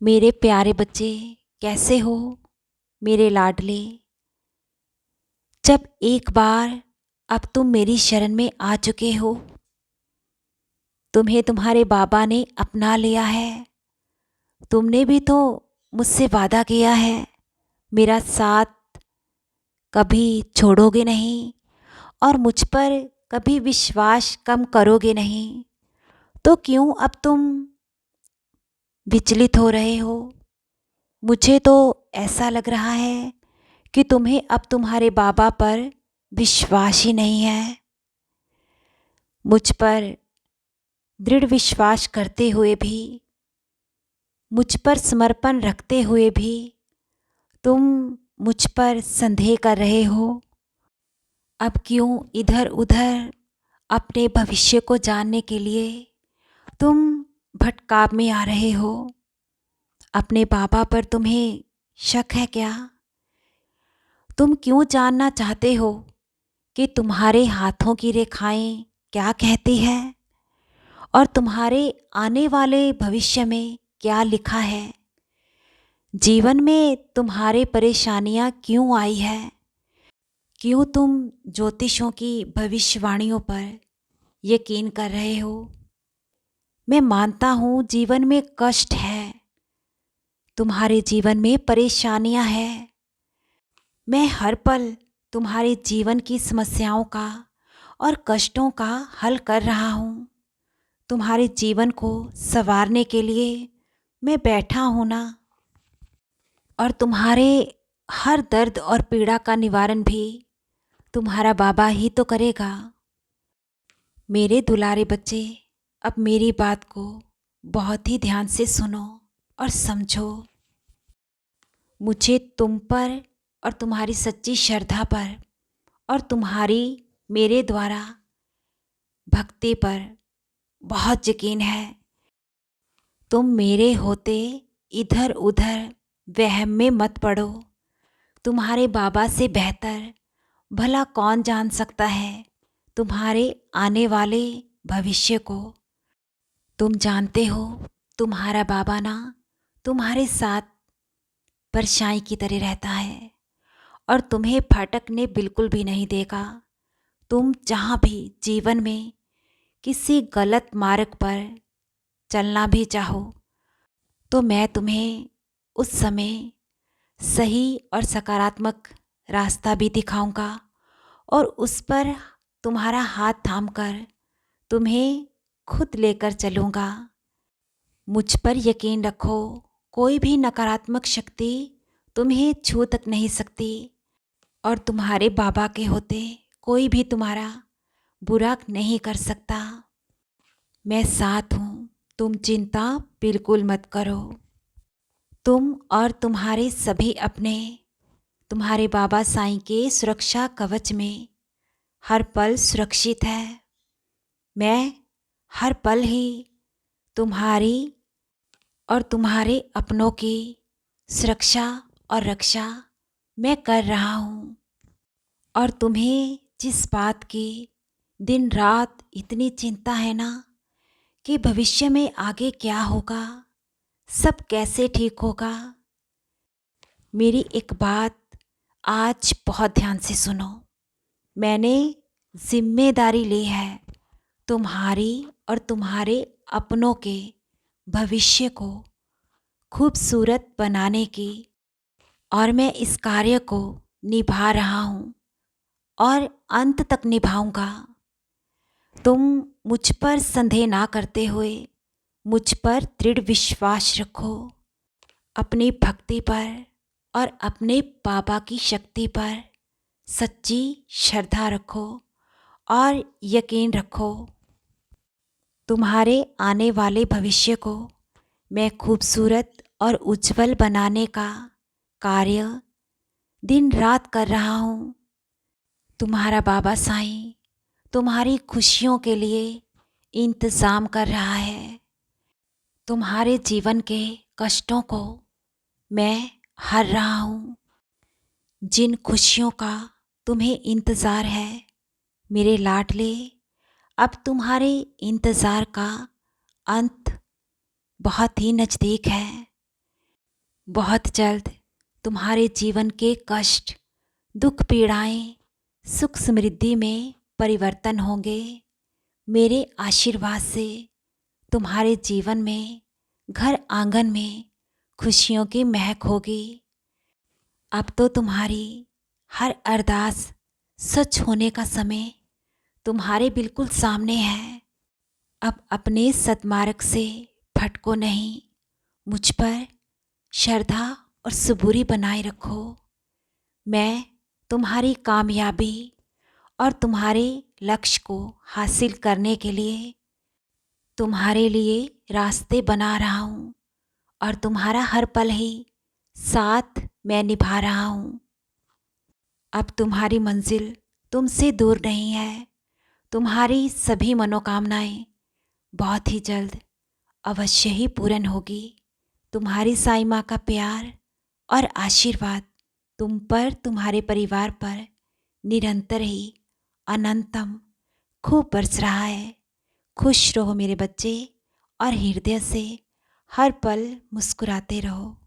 मेरे प्यारे बच्चे, कैसे हो मेरे लाडले। जब एक बार अब तुम मेरी शरण में आ चुके हो, तुम्हें तुम्हारे बाबा ने अपना लिया है। तुमने भी तो मुझसे वादा किया है, मेरा साथ कभी छोड़ोगे नहीं और मुझ पर कभी विश्वास कम करोगे नहीं। तो क्यों अब तुम विचलित हो रहे हो? मुझे तो ऐसा लग रहा है कि तुम्हें अब तुम्हारे बाबा पर विश्वास ही नहीं है। मुझ पर दृढ़ विश्वास करते हुए भी, मुझ पर समर्पण रखते हुए भी तुम मुझ पर संदेह कर रहे हो। अब क्यों इधर उधर अपने भविष्य को जानने के लिए तुम भटकाव में आ रहे हो? अपने बाबा पर तुम्हें शक है क्या? तुम क्यों जानना चाहते हो कि तुम्हारे हाथों की रेखाएं क्या कहती है और तुम्हारे आने वाले भविष्य में क्या लिखा है? जीवन में तुम्हारे परेशानियां क्यों आई है? क्यों तुम ज्योतिषों की भविष्यवाणियों पर यकीन कर रहे हो? मैं मानता हूँ जीवन में कष्ट है, तुम्हारे जीवन में परेशानियां हैं। मैं हर पल तुम्हारे जीवन की समस्याओं का और कष्टों का हल कर रहा हूँ। तुम्हारे जीवन को संवारने के लिए मैं बैठा हूँ ना। और तुम्हारे हर दर्द और पीड़ा का निवारण भी तुम्हारा बाबा ही तो करेगा। मेरे दुलारे बच्चे, अब मेरी बात को बहुत ही ध्यान से सुनो और समझो। मुझे तुम पर और तुम्हारी सच्ची श्रद्धा पर और तुम्हारी मेरे द्वारा भक्ति पर बहुत यकीन है। तुम मेरे होते इधर उधर वहम में मत पड़ो। तुम्हारे बाबा से बेहतर भला कौन जान सकता है तुम्हारे आने वाले भविष्य को। तुम जानते हो, तुम्हारा बाबा ना तुम्हारे साथ परछाई की तरह रहता है और तुम्हें भटकने बिल्कुल भी नहीं देगा। तुम जहाँ भी जीवन में किसी गलत मार्ग पर चलना भी चाहो तो मैं तुम्हें उस समय सही और सकारात्मक रास्ता भी दिखाऊंगा और उस पर तुम्हारा हाथ थामकर तुम्हें खुद लेकर चलूँगा। मुझ पर यकीन रखो, कोई भी नकारात्मक शक्ति तुम्हें छू तक नहीं सकती और तुम्हारे बाबा के होते कोई भी तुम्हारा बुरा नहीं कर सकता। मैं साथ हूँ, तुम चिंता बिल्कुल मत करो। तुम और तुम्हारे सभी अपने तुम्हारे बाबा साईं के सुरक्षा कवच में हर पल सुरक्षित है। मैं हर पल ही तुम्हारी और तुम्हारे अपनों की सुरक्षा और रक्षा मैं कर रहा हूँ। और तुम्हें जिस बात की दिन रात इतनी चिंता है ना कि भविष्य में आगे क्या होगा, सब कैसे ठीक होगा, मेरी एक बात आज बहुत ध्यान से सुनो। मैंने जिम्मेदारी ली है तुम्हारी और तुम्हारे अपनों के भविष्य को खूबसूरत बनाने की, और मैं इस कार्य को निभा रहा हूँ और अंत तक निभाऊंगा। तुम मुझ पर संदेह ना करते हुए मुझ पर दृढ़ विश्वास रखो। अपनी भक्ति पर और अपने बाबा की शक्ति पर सच्ची श्रद्धा रखो और यकीन रखो। तुम्हारे आने वाले भविष्य को मैं खूबसूरत और उज्जवल बनाने का कार्य दिन रात कर रहा हूँ। तुम्हारा बाबा साईं तुम्हारी खुशियों के लिए इंतज़ाम कर रहा है। तुम्हारे जीवन के कष्टों को मैं हर रहा हूँ। जिन खुशियों का तुम्हें इंतज़ार है मेरे लाडले, अब तुम्हारे इंतज़ार का अंत बहुत ही नज़दीक है। बहुत जल्द तुम्हारे जीवन के कष्ट, दुख, पीड़ाएं सुख समृद्धि में परिवर्तन होंगे। मेरे आशीर्वाद से तुम्हारे जीवन में, घर आंगन में खुशियों की महक होगी। अब तो तुम्हारी हर अरदास सच होने का समय तुम्हारे बिल्कुल सामने है। अब अपने सद्मार्ग से भटको नहीं, मुझ पर श्रद्धा और सबूरी बनाए रखो। मैं तुम्हारी कामयाबी और तुम्हारे लक्ष्य को हासिल करने के लिए तुम्हारे लिए रास्ते बना रहा हूँ और तुम्हारा हर पल ही साथ मैं निभा रहा हूँ। अब तुम्हारी मंजिल तुमसे दूर नहीं है। तुम्हारी सभी मनोकामनाएं बहुत ही जल्द अवश्य ही पूर्ण होगी। तुम्हारी साईं माँ का प्यार और आशीर्वाद तुम पर, तुम्हारे परिवार पर निरंतर ही अनंतम खूब बरस रहा है। खुश रहो मेरे बच्चे और हृदय से हर पल मुस्कुराते रहो।